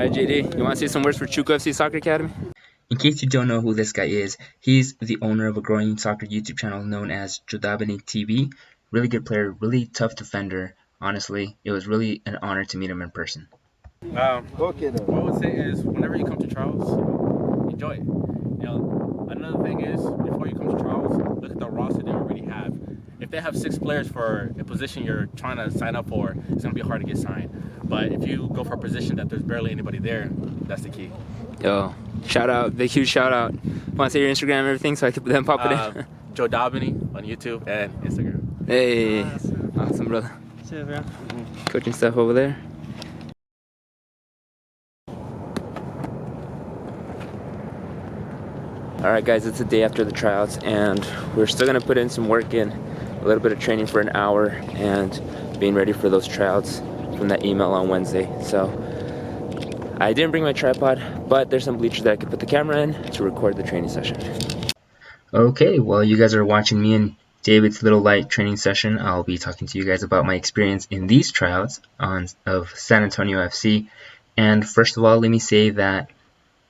Alright, JD, you want to say some words for Chuco FC Soccer Academy? In case you don't know who this guy is, he's the owner of a growing soccer YouTube channel known as JodabeniTV. Really good player, really tough defender. Honestly, it was really an honor to meet him in person. What I would say is, whenever you come to trials, enjoy it. Another thing is, before you come to trials, look at the roster they already have. If they have 6 players for a position you're trying to sign up for, it's going to be hard to get signed. But if you go for a position that there's barely anybody there, that's the key. Yo, shout out, big huge shout out. Want to say your Instagram and everything so I can then pop it in? Jodabeni on YouTube and Instagram. Hey, awesome, brother. See you, bro. Coaching stuff over there. Alright guys, it's the day after the tryouts and we're still going to put in some work in, a little bit of training for an hour and being ready for those tryouts from that email on Wednesday. So I didn't bring my tripod, but there's some bleachers that I could put the camera in to record the training session. Okay, while you guys are watching me and David's little light training session, I'll be talking to you guys about my experience in these tryouts of San Antonio FC. And first of all, let me say that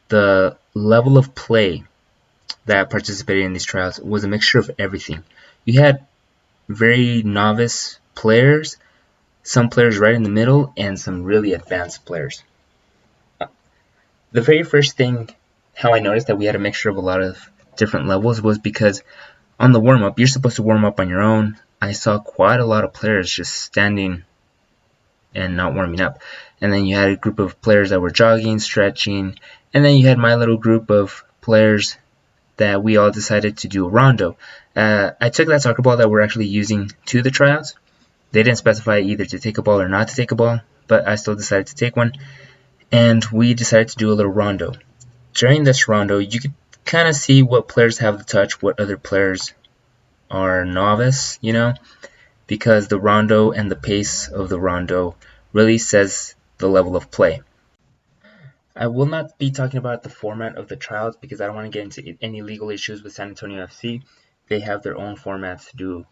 the level of play that participated in these tryouts was a mixture of everything. You had very novice players, some players right in the middle, and some really advanced players. The very first thing how I noticed that we had a mixture of a lot of different levels was because on the warm-up, you're supposed to warm up on your own. I saw quite a lot of players just standing and not warming up. And then you had a group of players that were jogging, stretching, and then you had my little group of players that we all decided to do a rondo. I took that soccer ball that we're actually using to the tryouts. They didn't specify either to take a ball or not to take a ball, but I still decided to take one. And we decided to do a little rondo. During this rondo, you could kind of see what players have the touch, what other players are novice, because the rondo and the pace of the rondo really says the level of play. I will not be talking about the format of the tryouts because I don't want to get into any legal issues with San Antonio FC. They have their own formats to do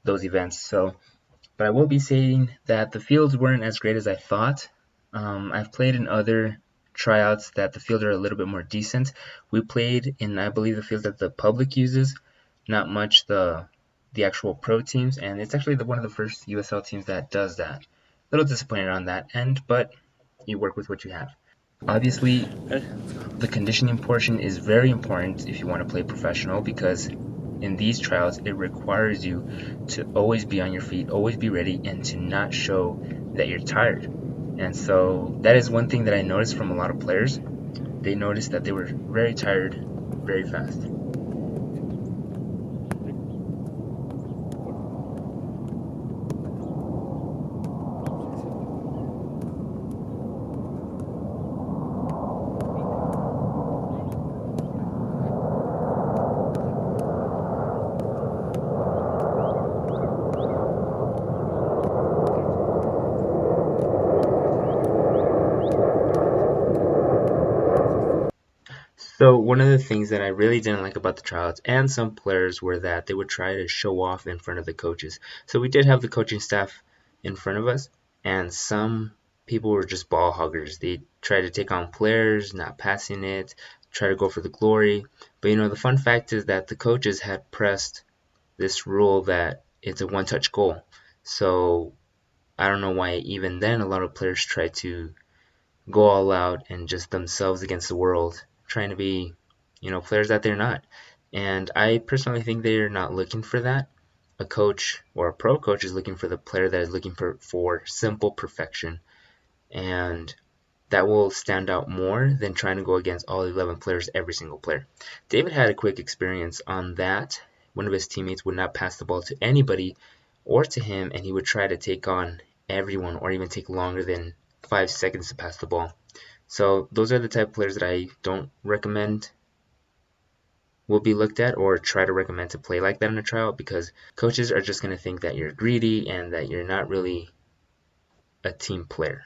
those events. But I will be saying that the fields weren't as great as I thought. I've played in other tryouts that the fields are a little bit more decent. We played in, I believe, the field that the public uses, not much the actual pro teams, and it's actually one of the first USL teams that does that. A little disappointed on that end, but you work with what you have. Obviously, the conditioning portion is very important if you want to play professional because in these tryouts, it requires you to always be on your feet, always be ready, and to not show that you're tired. And so that is one thing that I noticed from a lot of players. They noticed that they were very tired very fast. So one of the things that I really didn't like about the tryouts and some players were that they would try to show off in front of the coaches. So we did have the coaching staff in front of us, and some people were just ball hoggers. They tried to take on players, not passing it, try to go for the glory. But the fun fact is that the coaches had pressed this rule that it's a one-touch goal. So I don't know why even then a lot of players try to go all out and just themselves against the world, trying to be, players that they're not. And I personally think they're not looking for that. A coach or a pro coach is looking for the player that is looking for simple perfection. And that will stand out more than trying to go against all 11 players, every single player. David had a quick experience on that. One of his teammates would not pass the ball to anybody or to him, and he would try to take on everyone or even take longer than 5 seconds to pass the ball. So those are the type of players that I don't recommend will be looked at or try to recommend to play like that in a tryout, because coaches are just going to think that you're greedy and that you're not really a team player.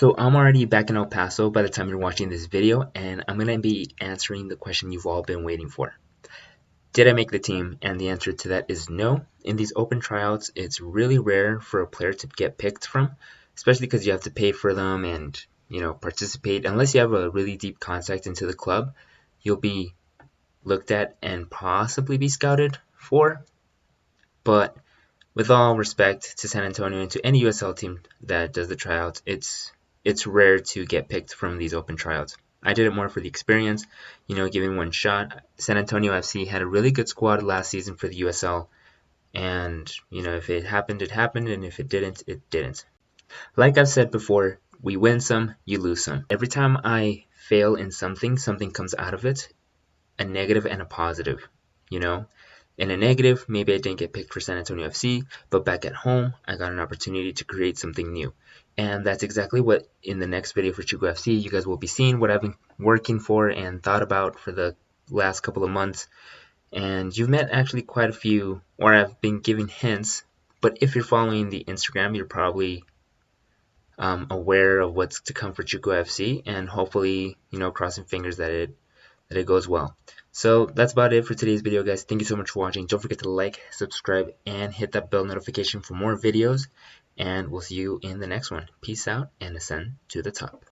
So I'm already back in El Paso by the time you're watching this video, and I'm going to be answering the question you've all been waiting for. Did I make the team? And the answer to that is no. In these open tryouts, it's really rare for a player to get picked from, especially because you have to pay for them and, participate. Unless you have a really deep contact into the club, you'll be looked at and possibly be scouted for. But with all respect to San Antonio and to any USL team that does the tryouts, it's rare to get picked from these open tryouts. I did it more for the experience, giving one shot. San Antonio FC had a really good squad last season for the USL, and if it happened, it happened, and if it didn't, it didn't. Like I've said before, we win some, you lose some. Every time I fail in something comes out of it, a negative and a positive, In a negative, maybe I didn't get picked for San Antonio FC, but back at home, I got an opportunity to create something new. And that's exactly what in the next video for Chico FC, you guys will be seeing what I've been working for and thought about for the last couple of months. And you've met actually quite a few, or I've been giving hints, but if you're following the Instagram, you're probably aware of what's to come for Chico FC, and hopefully, crossing fingers that it goes well. So that's about it for today's video, guys. Thank you so much for watching. Don't forget to like, subscribe, and hit that bell notification for more videos. And we'll see you in the next one. Peace out and ascend to the top.